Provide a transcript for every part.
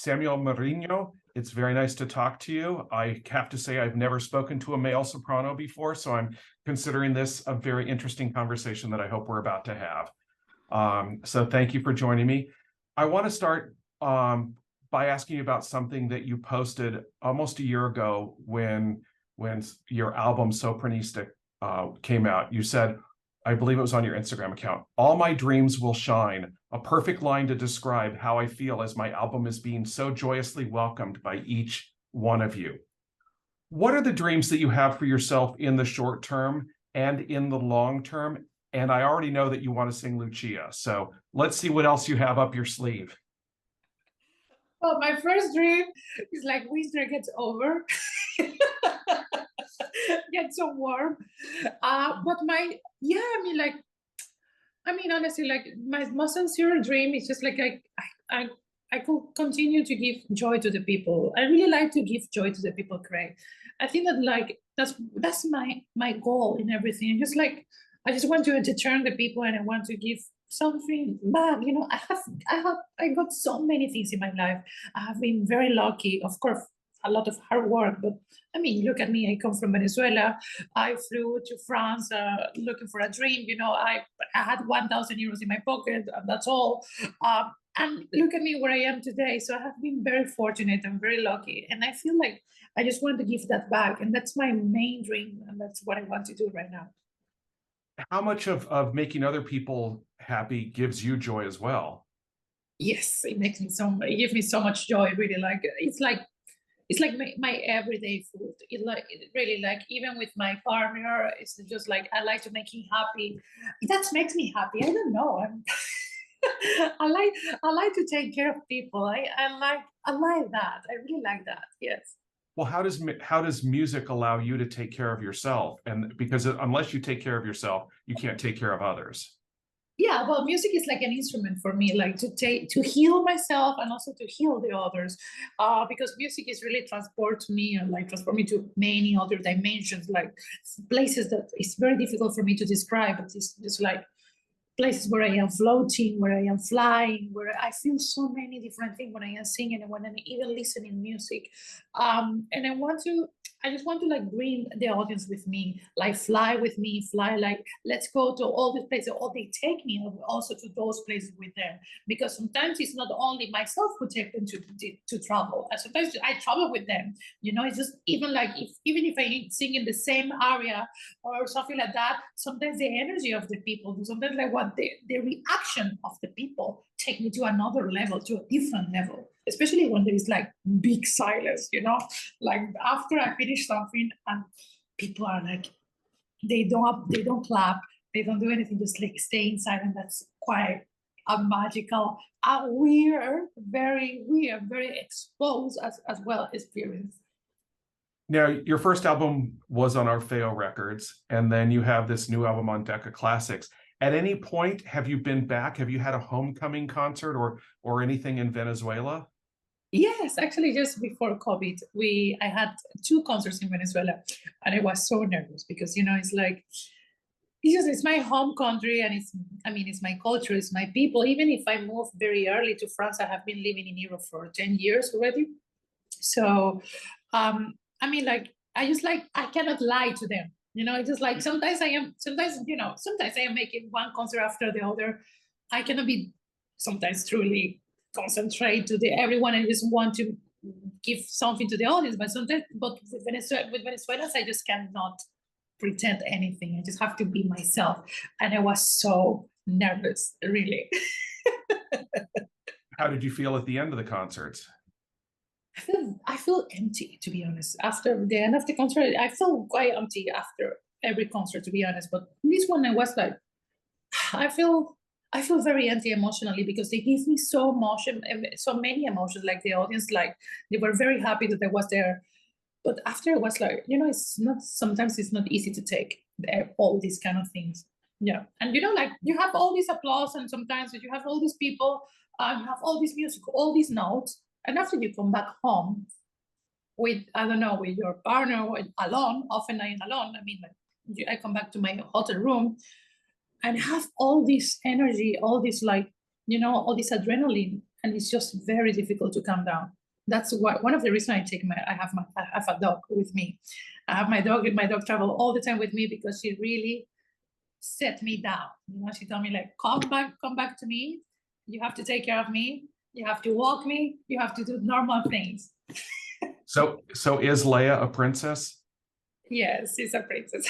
Samuel Mariño. It's very nice to talk to you. I have to say I've never spoken to a male soprano before, so I'm considering this a very interesting conversation that I hope we're about to have. So thank you for joining me. I want to start by asking you about something that you posted almost a year ago when your album Sopranistic came out. You said, I believe it was on your Instagram account, "All my dreams will shine," a perfect line to describe how I feel as my album is being so joyously welcomed by each one of you. What are the dreams that you have for yourself in the short term and in the long term? And I already know that you want to sing Lucia, so let's see what else you have up your sleeve. Well, my first dream is like winter gets over, gets so warm. But honestly, like my most sincere dream is just like I could continue to give joy to the people. I really like to give joy to the people, Craig. I think that like that's my goal in everything. Just like I just want to entertain the people and I want to give something back. You know, I got so many things in my life. I have been very lucky, of course, a lot of hard work, but I mean, look at me. I come from Venezuela. I flew to France looking for a dream. You know, I had 1,000 euros in my pocket, and that's all. And look at me where I am today. So I have been very fortunate and very lucky. And I feel like I just want to give that back. And that's my main dream. And that's what I want to do right now. How much of making other people happy gives you joy as well? Yes, it gives me so much joy, really. Like, it's like my everyday food. It really like even with my partner, it's just like I like to make him happy. That makes me happy. I don't know. I like to take care of people. I like that. I really like that. Yes. Well, how does music allow you to take care of yourself? And because unless you take care of yourself, you can't take care of others. Yeah, well, music is like an instrument for me, like to heal myself and also to heal the others, because music is really transport me and like transport me to many other dimensions, like places that it's very difficult for me to describe. But it's just like places where I am floating, where I am flying, where I feel so many different things when I am singing and when I'm even listening music. And I just want to like bring the audience with me, like fly with me, fly like let's go to all these places. Or they take me also to those places with them, because sometimes it's not only myself who take them to travel. And sometimes I travel with them. You know, it's just even like even if I sing in the same area or something like that, sometimes the energy of the people, sometimes like what the reaction of the people take me to another level, to a different level, especially when there is like big silence, you know, like after I finish something and people are like, they don't clap, they don't do anything, just like stay inside. And that's quite a magical, a weird, very exposed as well experience. Now, your first album was on Orfeo Records, and then you have this new album on Decca Classics. At any point, have you been back? Have you had a homecoming concert or anything in Venezuela? Yes, actually, just before COVID, I had 2 concerts in Venezuela, and I was so nervous because you know it's my home country, and it's my culture, it's my people. Even if I moved very early to France, I have been living in Europe for 10 years already. So, I cannot lie to them. You know, it's just like sometimes I am making one concert after the other. I cannot be sometimes truly concentrate to everyone and just want to give something to the audience. But with Venezuelans, I just cannot pretend anything. I just have to be myself. And I was so nervous, really. How did you feel at the end of the concerts? I feel empty, to be honest. After the end of the concert, I feel quite empty after every concert, to be honest. But this one, I was like, I feel very empty emotionally because they give me so many emotions. Like the audience, like they were very happy that I was there. But after it was like, you know, sometimes it's not easy to take all these kind of things. Yeah. And you know, like you have all this applause and sometimes you have all these people, you have all this music, all these notes. And after you come back home with, I don't know, with your partner or alone, often I'm alone. I mean, like I come back to my hotel room and have all this energy, all this like, you know, all this adrenaline and it's just very difficult to calm down. That's why one of the reasons I have a dog with me. I have my dog travel all the time with me because she really set me down. You know, she told me like, come back to me. You have to take care of me. You have to walk me. You have to do normal things. So is Leia a princess? Yes, she's a princess.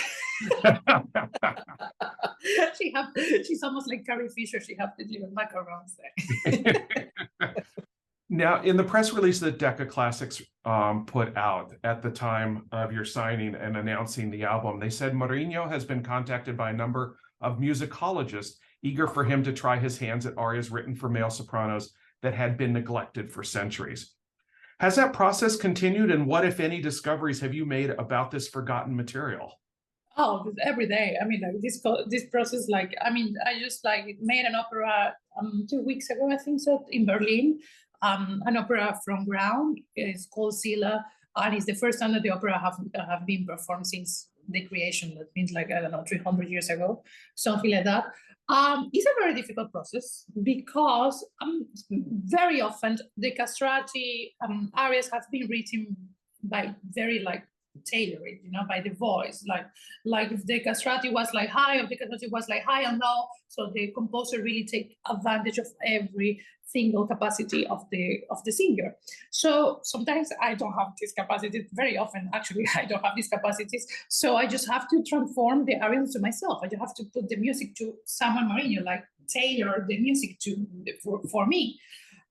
She's almost like Carrie Fisher. She has to do macarons there. Now, in the press release that Decca Classics put out at the time of your signing and announcing the album, they said Mariño has been contacted by a number of musicologists eager for him to try his hands at arias written for male sopranos that had been neglected for centuries. Has that process continued, and what, if any, discoveries have you made about this forgotten material? Oh, every day. I mean, like this process, like, I mean, I just like made an opera 2 weeks ago, I think so, in Berlin. An opera from ground. It's called Sila, and it's the first time that the opera have been performed since the creation. That means like, I don't know, 300 years ago, something like that. It's a very difficult process because very often the castrati arias have been written by very like tailored, you know, by the voice, like if the castrati was like high, or the castrati was like high and low, so the composer really take advantage of every single capacity of the singer. So sometimes I don't have this capacity. Very often, actually, I don't have these capacities. So I just have to transform the arias to myself. I just have to put the music to Samuel Mariño, like tailor the music to for me.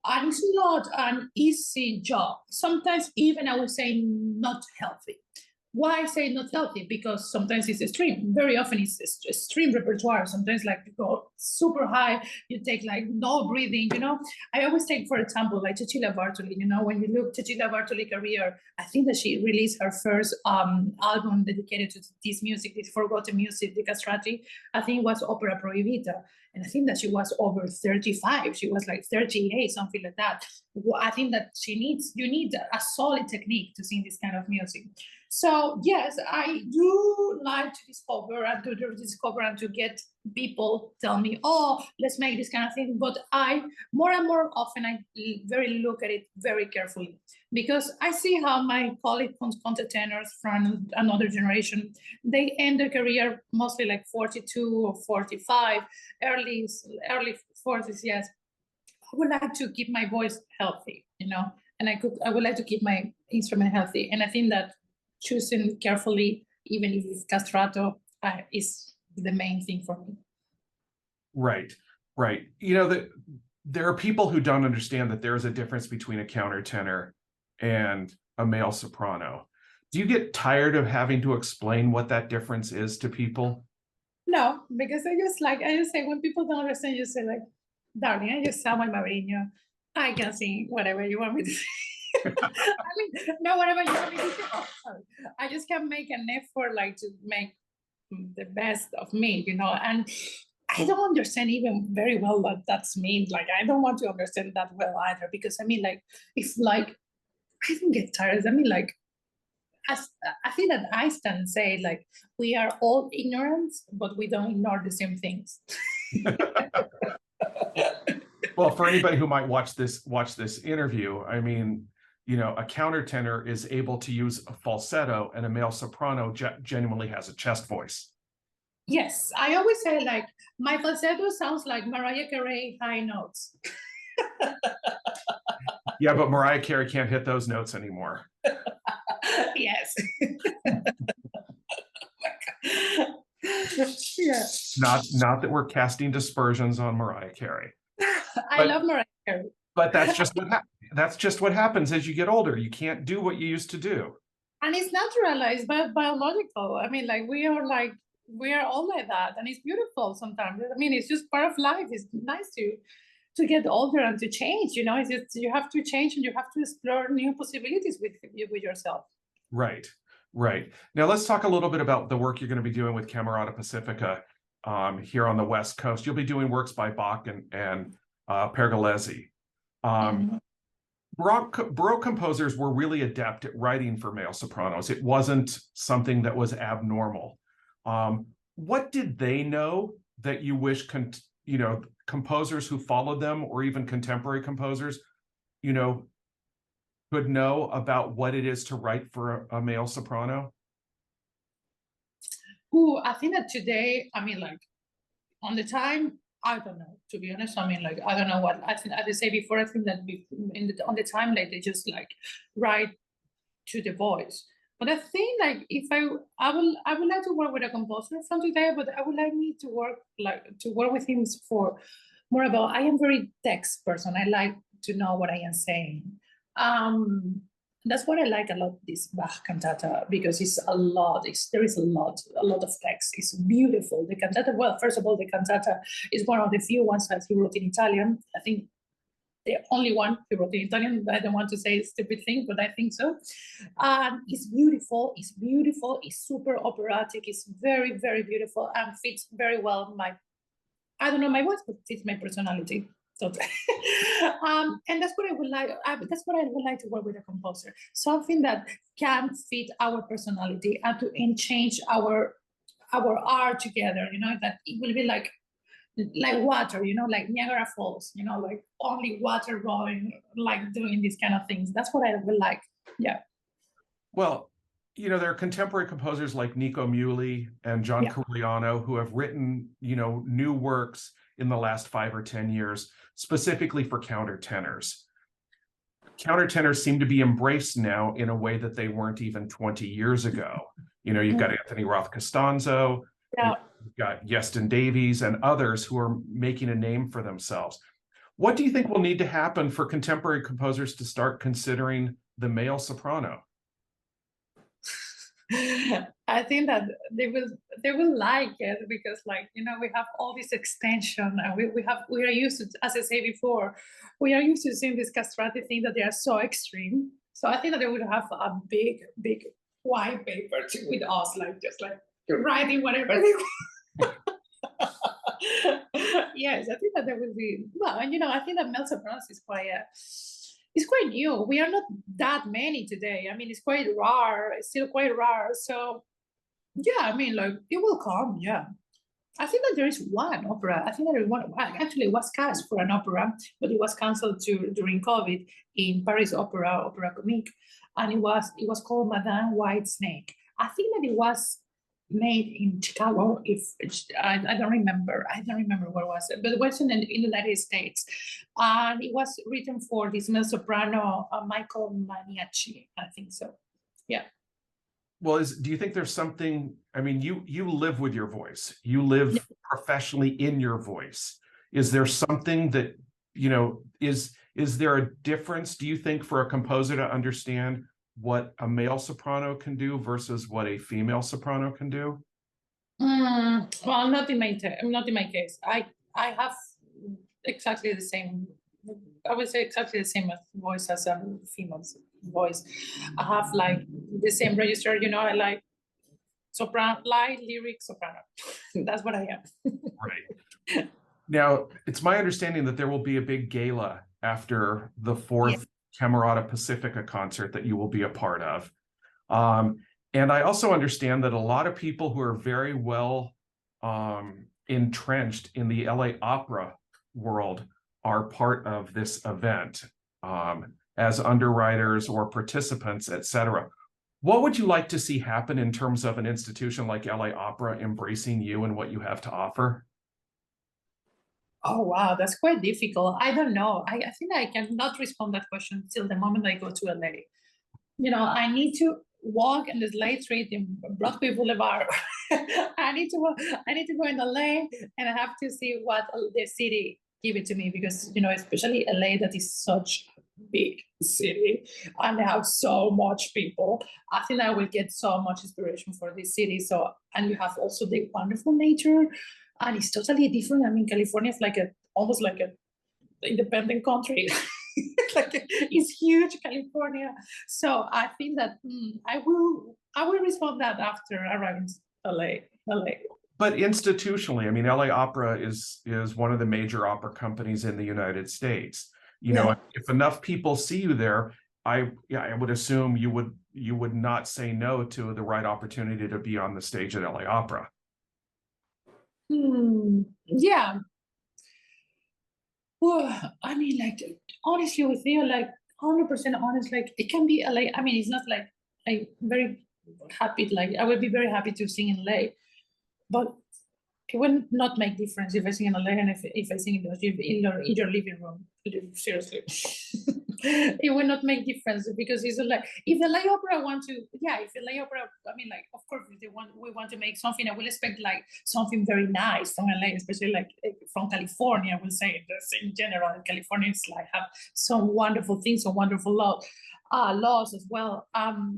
And it's not an easy job. Sometimes even I would say not healthy. Why I say not healthy? Because sometimes it's extreme. Very often it's extreme repertoire. Sometimes like you go super high, you take like no breathing, you know. I always take, for example, like Cecilia Bartoli, you know, when you look Cecilia Bartoli career, I think that she released her first album dedicated to this music, this forgotten music, the castrati. I think it was Opera Proibita. And I think that she was over 35. She was like 38, something like that. I think that you need a solid technique to sing this kind of music. So yes, I do like to discover and to get people tell me, oh, let's make this kind of thing. But I more and more often I very look at it very carefully, because I see how my colleague countertenors from another generation, they end their career mostly like 42 or 45, early 40s. Yes, I would like to keep my voice healthy, you know, and I would like to keep my instrument healthy, and I think that choosing carefully, even if it's castrato, is the main thing for me. Right. You know, there are people who don't understand that there is a difference between a countertenor and a male soprano. Do you get tired of having to explain what that difference is to people? No, because I just say, when people don't understand, you say like, darling, I just sound like Mariño. I can sing whatever you want me to sing. I mean, no, whatever you want me to say. Oh, sorry. I just can make an effort like to make the best of me, you know, and I don't understand even very well what that's mean. Like, I don't want to understand that well either, because I mean, like, it's like, I don't get tired. I mean, like, I think that Einstein said, like, we are all ignorant, but we don't ignore the same things. Well, for anybody who might watch this interview, I mean, you know, a countertenor is able to use a falsetto, and a male soprano genuinely has a chest voice. Yes, I always say, like, my falsetto sounds like Mariah Carey high notes. Yeah, but Mariah Carey can't hit those notes anymore. Yes. Yeah. Not that we're casting dispersions on Mariah Carey. I love Mariah Carey. But that's just what happens as you get older. You can't do what you used to do. And it's naturalized, but biological. I mean, like, we are all like that, and it's beautiful sometimes. I mean, it's just part of life. It's nice to get older and to change. You know, it's just, you have to change, and you have to explore new possibilities with yourself. Right. Now let's talk a little bit about the work you're going to be doing with Camerata Pacifica here on the West Coast. You'll be doing works by Bach and Pergolesi. Baroque composers were really adept at writing for male sopranos. It wasn't something that was abnormal. What did they know that you wish composers who followed them, or even contemporary composers, could know about what it is to write for a male soprano? Who I think that today, I mean, like on the time, I don't know, to be honest. I mean, like, I don't know what I think. As I say before, I think that on the time, like they just like write to the voice. But I think like if I would like to work with a composer from today, but I would like me to work with him for more about. I am very text person. I like to know what I am saying. That's what I like a lot this Bach cantata, because it's a lot. There is a lot of text. It's beautiful. The cantata. Well, first of all, the cantata is one of the few ones that he wrote in Italian. I think the only one he wrote in Italian. I don't want to say a stupid thing, but I think so. It's beautiful. It's beautiful. It's super operatic. It's very, very beautiful and fits very well I don't know my voice, but fits my personality. So, and that's what I would like. That's what I would like to work with a composer. Something that can fit our personality and change our art together. That it will be like water. Like Niagara Falls. Like only water going, like doing these kind of things. That's what I would like. Yeah. Well, there are contemporary composers like Nico Muhly and John Corigliano who have written, new works in the last 5 or 10 years, specifically for countertenors. Countertenors seem to be embraced now in a way that they weren't even 20 years ago. You've got Anthony Roth Costanzo, you've got Yeston Davies, and others who are making a name for themselves. What do you think will need to happen for contemporary composers to start considering the male soprano? I think that they will like it, because we have all this extension, and we are used to, as I say before, we are used to seeing this castrati thing that they are so extreme. So I think that they would have a big white paper with us, just writing whatever they want. Yes, I think that there will be and I think that male sopranos is it's quite new. We are not that many today. I mean, it's quite rare. It's still quite rare. So, yeah, I mean, it will come. Yeah. I think that there is one opera. I think that there is one. Actually, it was cast for an opera, but it was canceled during COVID in Paris Opera Comique, and it was called Madame Whitesnake. I think that it was made in Chicago. If I don't remember where was it, but it was in the United States, and it was written for this male soprano, Michael Maniaci. I think so. Yeah. Well, do you think there's something? I mean, you live with your voice. You live professionally in your voice. Is there something that is there a difference, do you think, for a composer to understand what a male soprano can do versus what a female soprano can do? Well, not in my case. I have exactly the same. I would say exactly the same voice as a female's voice. I have the same register. I like soprano, light lyric soprano. That's what I am. Right. Now, it's my understanding that there will be a big gala after the 4th Camerata Pacifica concert that you will be a part of. And I also understand that a lot of people who are very well entrenched in the LA opera world are part of this event as underwriters or participants, etc. What would you like to see happen in terms of an institution like LA Opera embracing you and what you have to offer? Oh, wow, that's quite difficult. I don't know. I think I cannot respond that question till the moment I go to LA. I need to walk in the Slade Street in Broadway Boulevard. I need to go in LA, and I have to see what the city give it to me, because especially LA, that is such a big city and they have so much people. I think I will get so much inspiration for this city. So, and you have also the wonderful nature, and it's totally different. I mean, California is almost like a independent country. It's huge, California. So I think that I will respond that after arriving to LA. But institutionally, I mean, LA Opera is one of the major opera companies in the United States. If enough people see you there, I would assume you would not say no to the right opportunity to be on the stage at LA Opera. Yeah. Well, I mean, like, honestly, with you, like, 100% honest, like, it can be like, I mean, it's not like I'm very happy, like, I would be very happy to sing in lay, but it would not make difference if I sing in a lay and if I sing in your living room. Seriously. It would not make difference because it's like if the lay opera want to, yeah, if the lay opera, I mean, like, of course, if they want, we want to make something, I will expect like something very nice from LA, especially like from California. I will say this in general. Californians like have some wonderful things, some wonderful laws as well,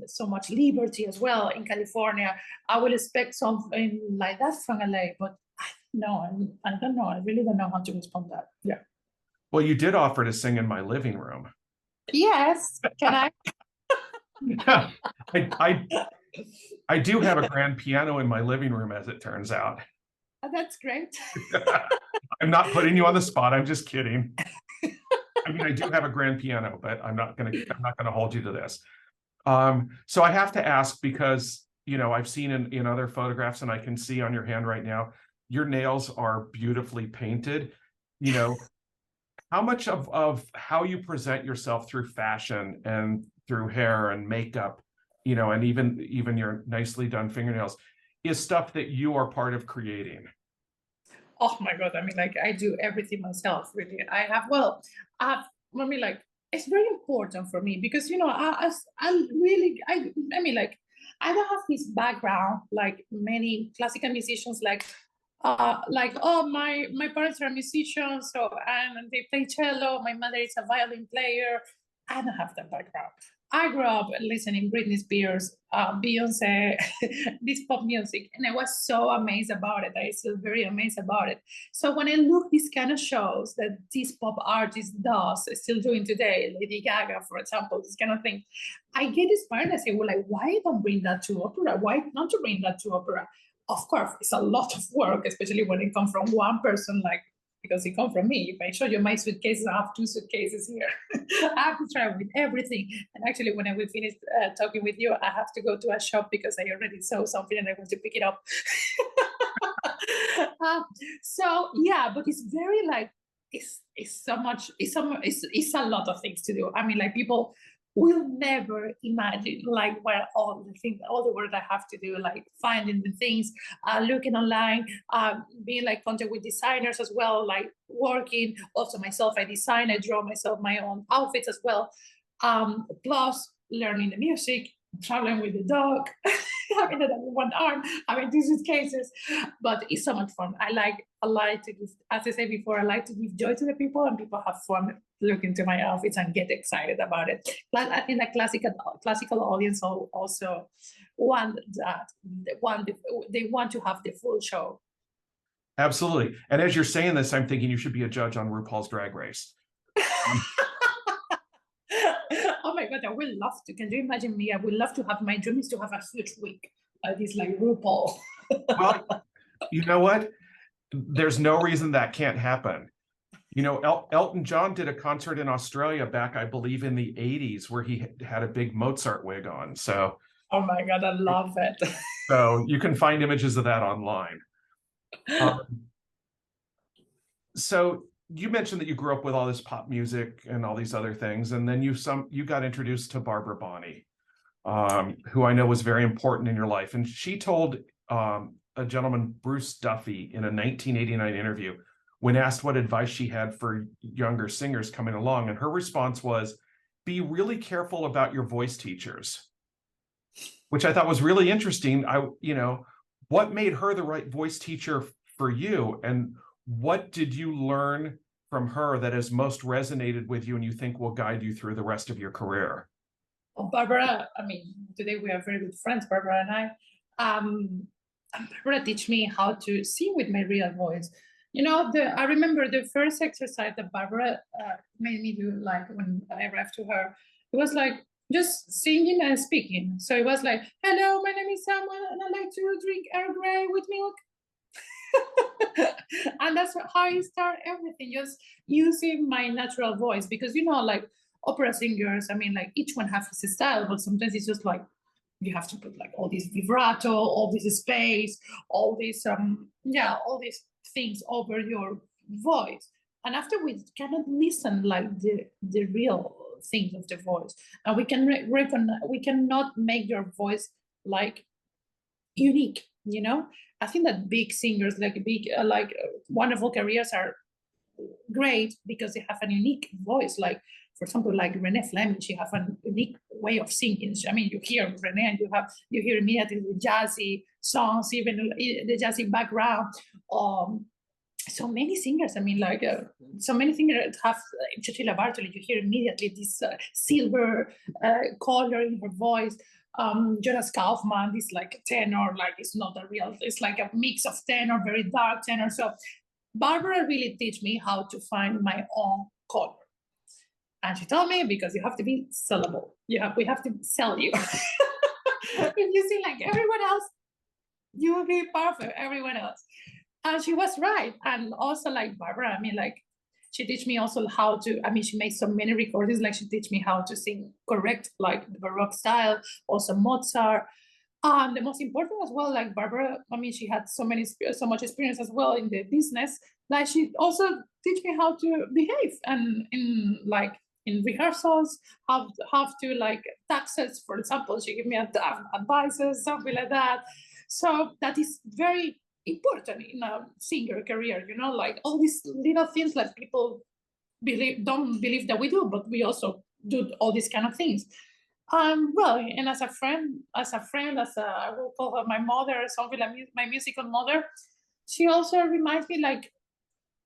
so much liberty as well in California. I will expect something like that from LA, but no, I don't know. I really don't know how to respond to that. Yeah. Well, you did offer to sing in my living room. Yes. Can I? I I do have a grand piano in my living room, as it turns out. That's great. I'm not putting you on the spot. I'm just kidding. I mean, I do have a grand piano, but I'm not gonna hold you to this. So I have to ask because, you know, I've seen in other photographs, and I can see on your hand right now, your nails are beautifully painted. You know, how much of how you present yourself through fashion and through hair and makeup, you know, and even your nicely done fingernails is stuff that you are part of creating? Oh my God. I mean, like, I do everything myself, really. I have, well, I mean, like, it's very important for me because, you know, I mean, like, I don't have this background like many classical musicians, like, oh, my parents are musicians, so, and they play cello. My mother is a violin player. I don't have that background. I grew up listening Britney Spears, Beyonce, this pop music, and I was so amazed about it. I still very amazed about it. So when I look these kind of shows that this pop artist does, still doing today, Lady Gaga, for example, this kind of thing, I get inspired. I say, well, like, why don't bring that to opera? Why not to bring that to opera? Of course, it's a lot of work, especially when it comes from one person, like, because it comes from me. If I show you my suitcases, I have two suitcases here. I have to travel with everything. And actually, when I will finish talking with you, I have to go to a shop because I already saw something and I want to pick it up. uh, so yeah, but it's very like it's so much. It's a lot of things to do. I mean, like, people will never imagine like what all the things, all the work I have to do, like finding the things, looking online, being like contact with designers as well, like working also myself. I design, I draw myself my own outfits as well. Plus learning the music, traveling with the dog, having it on one arm, having two suitcases, but it's so much fun. I like to give, as I said before, I like to give joy to the people, and people have fun look into my outfits and get excited about it. But I think the classical audience also want that. They want to have the full show. Absolutely. And as you're saying this, I'm thinking you should be a judge on RuPaul's Drag Race. Oh my God, I would love to. Can you imagine me? I would love to have, my dream is to have a huge wig like this, like RuPaul. Well, you know what? There's no reason that can't happen. You know, Elton John did a concert in Australia back, I believe, in the 80s where he had a big Mozart wig on. So, Oh my God, I love it. so you can find images of that online. So you mentioned that you grew up with all this pop music and all these other things, and then you got introduced to Barbara Bonney, who I know was very important in your life. And she told a gentleman, Bruce Duffy, in a 1989 interview, when asked what advice she had for younger singers coming along, and her response was, "Be really careful about your voice teachers," which I thought was really interesting. You know, what made her the right voice teacher for you, and what did you learn from her that has most resonated with you and you think will guide you through the rest of your career? Oh, Barbara, I mean, today we are very good friends, Barbara and I. And Barbara teach me how to sing with my real voice. You know, I remember the first exercise that Barbara made me do, like when I arrived to her, it was like just singing and speaking. So it was like, hello, my name is Samuel, and I like to drink Earl Grey with milk. And that's how I start everything, just using my natural voice, because, you know, like opera singers, I mean, like each one has his style, but sometimes it's just like you have to put like all this vibrato, all this space, all these all these things over your voice. and after we cannot listen like the real things of the voice, and we can recognize, we cannot make your voice like unique, you know. I think that big singers, like big wonderful careers, are great because they have a unique voice. Like, for example, like Renee Fleming, she has a unique way of singing. I mean, you hear Renee and you hear immediately the jazzy songs, even the jazzy background. So many singers, I mean, like so many singers have Cecilia Bartoli, you hear immediately this silver color in her voice. Jonas Kaufman, this like tenor, like it's not a real, it's like a mix of tenor, very dark tenor. So Barbara really teach me how to find my own color. And she told me, because you have to be sellable. We have to sell you. If you see like everyone else, you will be perfect, everyone else. And she was right. And also like Barbara, I mean, like she teach me also how to, I mean, she makes so many recordings, like she teach me how to sing correct, like the Baroque style, also Mozart. The most important as well, like Barbara, I mean, she had so much experience as well in the business. Like she also teach me how to behave and in rehearsals, how to like taxes, for example. She gave me advices, something like that. So that is very important in a singer career, you know, like all these little things that people don't believe that we do, but we also do all these kind of things. Well, and as a friend, I will call her my mother or something, like my musical mother. She also reminds me like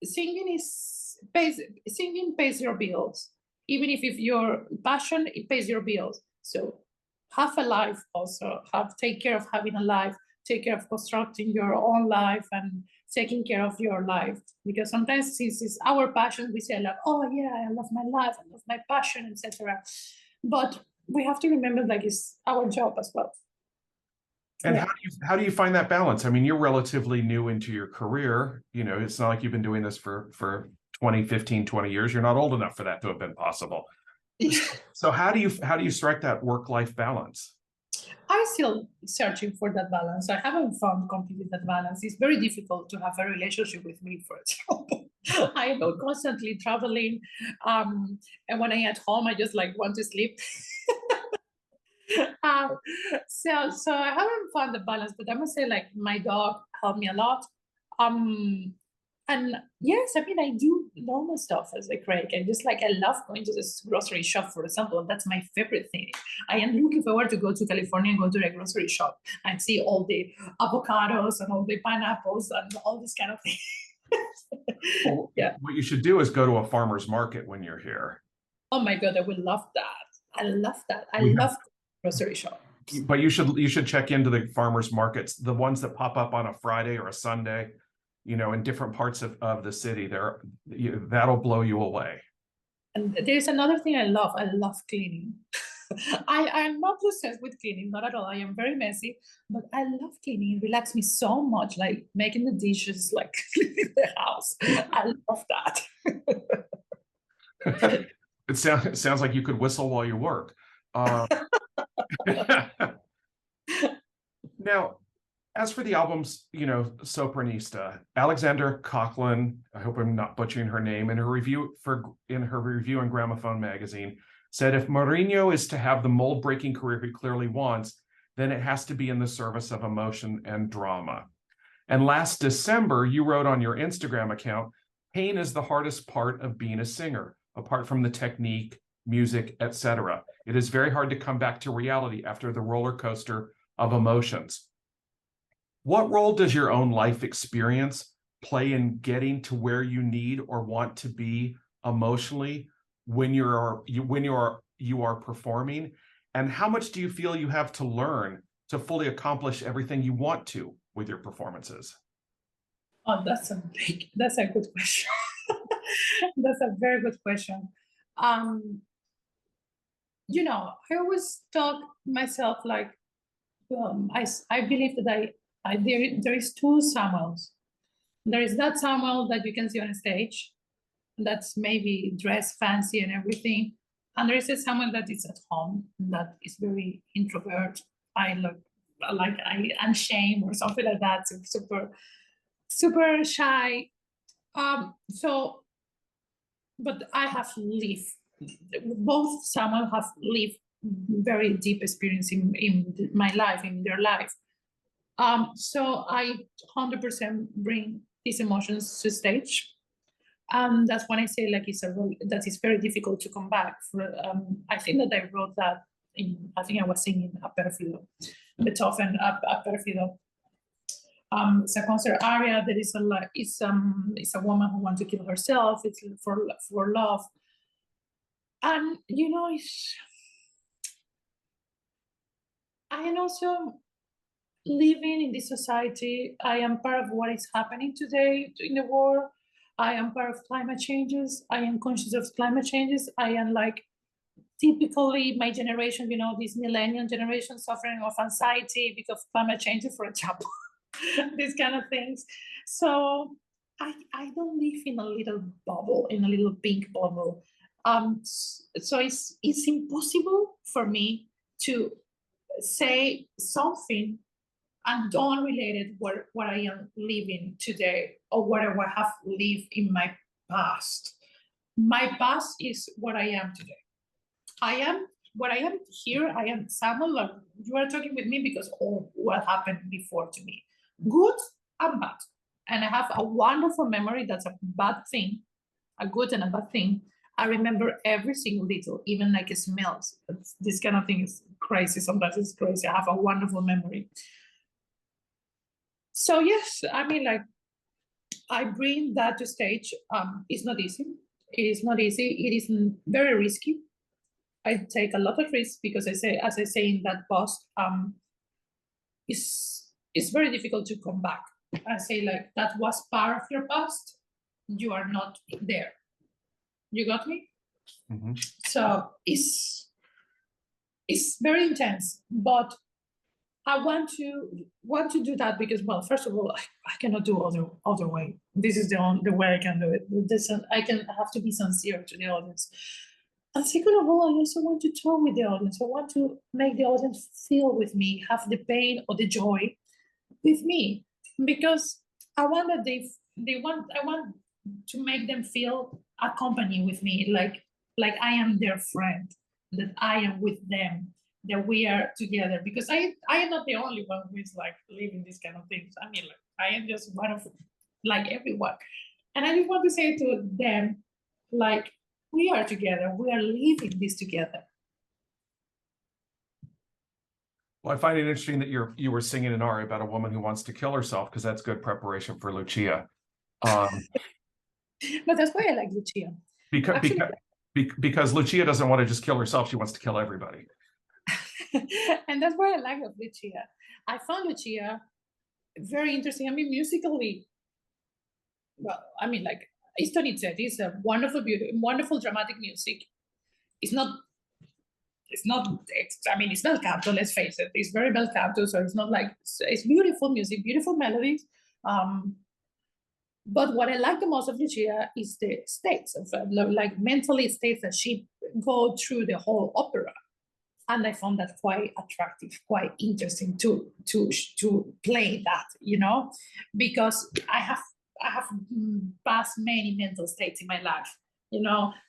singing pays your bills. Even if your passion, it pays your bills. So have a life also, take care of having a life, take care of constructing your own life and taking care of your life. Because sometimes since it's our passion, we say like, oh yeah, I love my life, I love my passion, etc. But we have to remember like it's our job as well. And Yeah. how do you find that balance? I mean, you're relatively new into your career. You know, it's not like you've been doing this for 20, 15, 20 years. You're not old enough for that to have been possible. So how do you strike that work-life balance? I'm still searching for that balance. I haven't found completely that balance. It's very difficult to have a relationship with me, for example. I am constantly traveling. And when I'm at home, I just like want to sleep. um, so I haven't found the balance, but I must say, like, my dog helped me a lot. Um, and yes, I mean, I do normal stuff as a Craig. I love going to this grocery shop, for example. That's my favorite thing. I am looking forward to go to California and go to a grocery shop and see all the avocados and all the pineapples and all this kind of thing. Well, yeah. what you should do is go to a farmer's market when you're here. Oh my God, I would love that. I love that. I love grocery shop. But you should check into the farmers markets, the ones that pop up on a Friday or a Sunday, you know, in different parts of the city. That'll blow you away. And there's another thing I love. I love cleaning. I'm not obsessed with cleaning, not at all. I am very messy, but I love cleaning. It relaxes me so much, like making the dishes, like cleaning the house. I love that. It sounds like you could whistle while you work. Now, as for the album's, you know, sopranista, Alexander Coughlin, I hope I'm not butchering her name, in her review in Gramophone magazine, said if Mariño is to have the mold-breaking career he clearly wants, then it has to be in the service of emotion and drama. And last December, you wrote on your Instagram account, pain is the hardest part of being a singer, apart from the technique, music, etc. It is very hard to come back to reality after the roller coaster of emotions. What role does your own life experience play in getting to where you need or want to be emotionally when you are performing? And how much do you feel you have to learn to fully accomplish everything you want to with your performances? Oh, that's a good question. That's a very good question. You know, I always talk myself like, I believe that there is two Samuels. There is that Samuel that you can see on a stage, that's maybe dressed fancy and everything, and there is a Samuel that is at home, that is very introvert. I unashamed or something like that, super shy. So but I have lived, both Samuel have lived very deep experience in my life, in their life. So I 100% bring these emotions to stage. That's when I say like that it's very difficult to come back. I think that I wrote that I think I was singing a Perfido, Beethoven, a Perfido. It's a concert aria that is it's a woman who wants to kill herself. It's for love, and I am also living in this society. I am part of what is happening today in the world. I am part of climate changes. I am conscious of climate changes. I am like typically my generation, this millennial generation suffering of anxiety because of climate change, for example, these kind of things. So I don't live in a little bubble, in a little pink bubble. So it's impossible for me to say something and don't relate it what I am living today or what I have lived in my past. My past is what I am today. I am what I am here. I am Samuel. Like you are talking with me because of what happened before to me, good and bad. And I have a wonderful memory. That's a bad thing, a good and a bad thing. I remember every single detail, even like it smells. This kind of thing is crazy. Sometimes it's crazy. I have a wonderful memory. So yes, I mean, like I bring that to stage. It's not easy. It is not easy. It is very risky. I take a lot of risks because as I say in that post, it's very difficult to come back. I say like that was part of your past. You are not there. You got me? Mm-hmm. So it's very intense, but I want to do that because, well, first of all, I cannot do other way. This is the way I can do it. I have to be sincere to the audience. And second of all, I also want to talk with the audience. I want to make the audience feel with me, have the pain or the joy with me, because I want that I want to make them feel accompanied with me, like I am their friend, that I am with them, that we are together. Because I am not the only one who is like living these kind of things. I mean, like I am just one of like everyone, and I just want to say to them, like we are together, we are living this together. Well, I find it interesting that you were singing an aria about a woman who wants to kill herself, because that's good preparation for Lucia. But that's why I like Lucia. Because Lucia doesn't want to just kill herself; she wants to kill everybody. And that's why I like of Lucia. I found Lucia very interesting. I mean, musically, well, I mean, like Istonizzet is a wonderful dramatic music. It's not. I mean, it's bel canto. Let's face it. It's very bel canto, so it's not like it's beautiful music, beautiful melodies. But what I like the most of Lucia is the states of like mentally states that she go through the whole opera. And I found that quite attractive, quite interesting to play that, because I have passed many mental states in my life,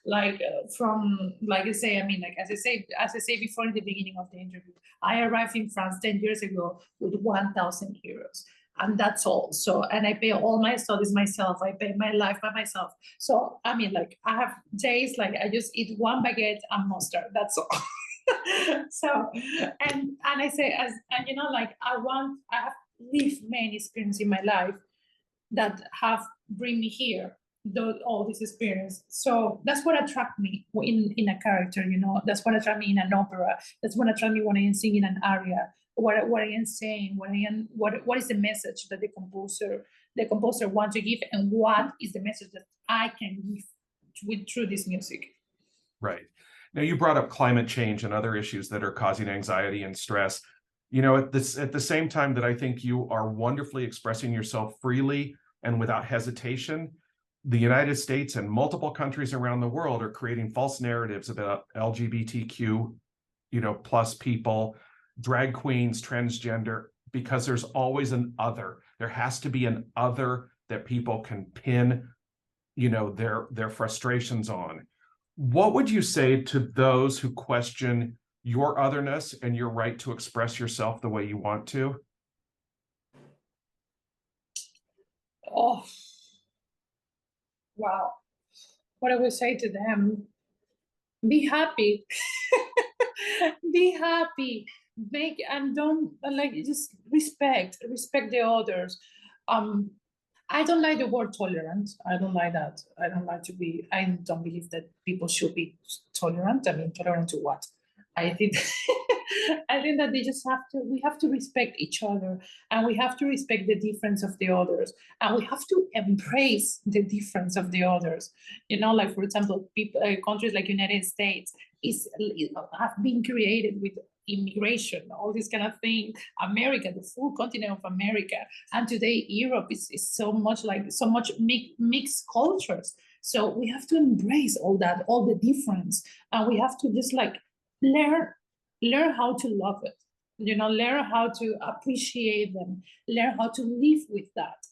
like from like I say, I mean, like as I say before in the beginning of the interview, I arrived in France 10 years ago with 1,000 euros. And that's all. So, and I pay all my studies myself. I pay my life by myself. So, I mean, like I have days like I just eat one baguette and mustard. That's all. So and I say like I have lived many experiences in my life that have bring me here, all this experience. So that's what attract me in a character, that's what attract me in an opera. That's what attract me when I am singing an aria, what I am saying, what is the message that the composer wants to give, and what is the message that I can give through this music. Right. Now, you brought up climate change and other issues that are causing anxiety and stress. At the same time that I think you are wonderfully expressing yourself freely and without hesitation, the United States and multiple countries around the world are creating false narratives about LGBTQ, plus people, drag queens, transgender, because there's always an other. There has to be an other that people can pin their frustrations on. What would you say to those who question your otherness and your right to express yourself the way you want to? Oh, wow. What I would say to them, be happy. Be happy. Make and don't like just respect the others. Um, I don't like the word tolerant. I don't like that. I don't like to be. I don't believe that people should be tolerant. I mean, tolerant to what? I think. I think that they just have to. We have to respect each other, and we have to respect the difference of the others, and we have to embrace the difference of the others. Like for example, people, countries like United States have been created with immigration, all this kind of thing. America, the full continent of America, and today Europe is so much mixed cultures. So we have to embrace all that, all the difference, and we have to just like learn how to love it. Learn how to appreciate them, learn how to live with that.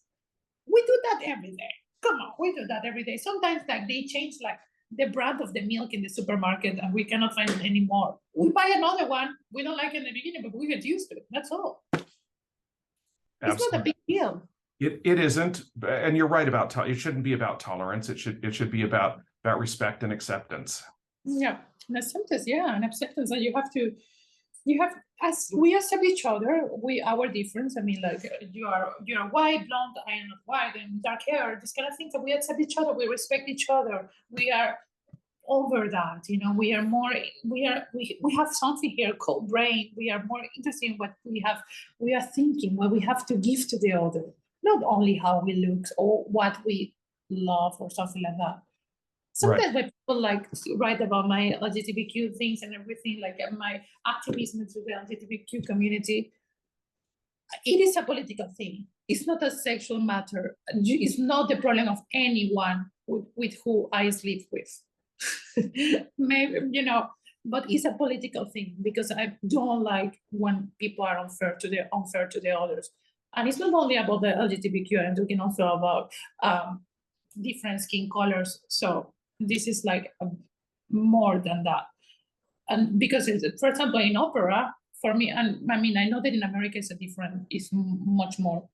We do that every day. Come on, we do that every day. Sometimes like they change like the brand of the milk in the supermarket and we cannot find it anymore. We buy another one. We don't like it in the beginning, but we get used to it. That's all. It's not a big deal. It isn't, and you're right about it shouldn't be about tolerance. It should be about respect and acceptance. Yeah, and acceptance. Yeah, and acceptance. And you have as we accept each other, our difference. I mean, like you're white, blonde, I am not white, and dark hair. This kind of things. That we accept each other. We respect each other. We are over that. We are more. We have something here called brain. We are more interested in what we have. We are thinking what we have to give to the other, not only how we look or what we love or something like that. Sometimes when people like write about my LGBTQ things and everything, like my activism to the LGBTQ community, it is a political thing. It's not a sexual matter. It's not the problem of anyone with who I sleep with. Maybe, but it's a political thing because I don't like when people are unfair to the others. And it's not only about the LGBTQ, I'm talking also about different skin colors. So this is like more than that. And because for example, in opera, for me, and I mean, I know that in America it's much more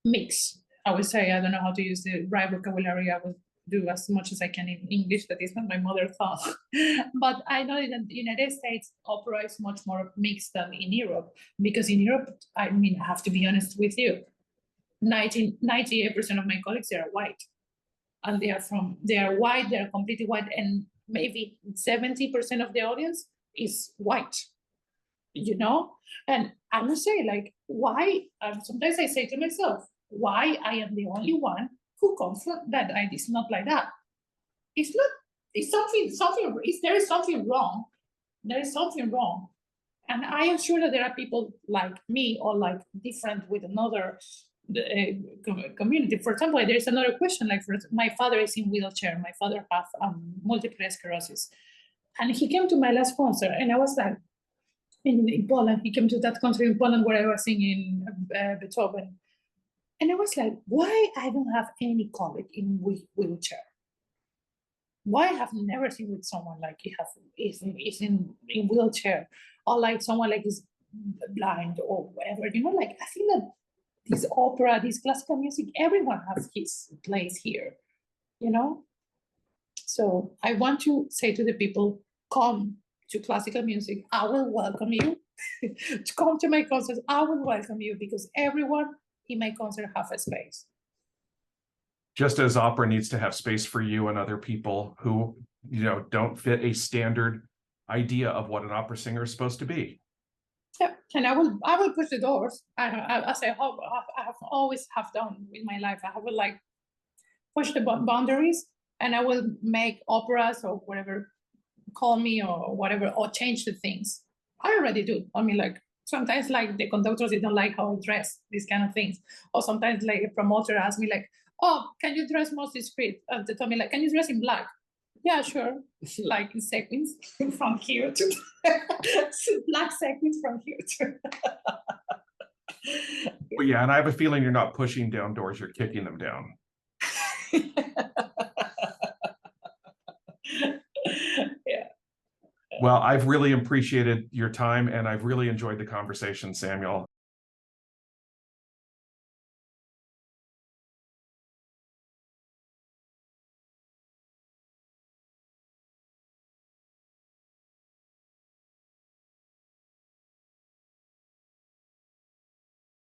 mixed. I would say, I don't know how to use the right vocabulary. I will do as much as I can in English. That is not my mother tongue. But I know that in the United States, opera is much more mixed than in Europe. Because in Europe, I mean, I have to be honest with you, 98% of my colleagues are white. And they are white, they are completely white, and maybe 70% of the audience is white, And I would say, like, why? Sometimes I say to myself, why I am the only one who comes from that? It's not like that. It's not. It's something. There is something wrong. There is something wrong, and I am sure that there are people like me or like different with another community. For example, there's another question, like my father is in wheelchair. My father has multiple sclerosis, and he came to my last concert, and I was like, in Poland, he came to that concert in Poland where I was singing Beethoven, and I was like, why I don't have any colleague in wheelchair? Why I have never seen with someone like is in wheelchair, or like someone like is blind or whatever, like I think that this opera, this classical music, everyone has his place here, So I want to say to the people, come to classical music. I will welcome you. To come to my concerts, I will welcome you because everyone in my concert have a space. Just as opera needs to have space for you and other people who, don't fit a standard idea of what an opera singer is supposed to be. Yeah, and I will push the doors. As I have always have done with my life. I will like push the boundaries, and I will make operas or whatever, call me or whatever, or change the things. I already do. I mean, like sometimes like the conductors, they don't like how I dress, these kind of things. Or sometimes like a promoter asks me like, oh, can you dress more discreet? And they tell me like, can you dress in black? Yeah, sure. Like in sequins from here to black sequins from here to. Well, yeah, and I have a feeling you're not pushing down doors, you're kicking them down. Well, I've really appreciated your time and I've really enjoyed the conversation, Samuel.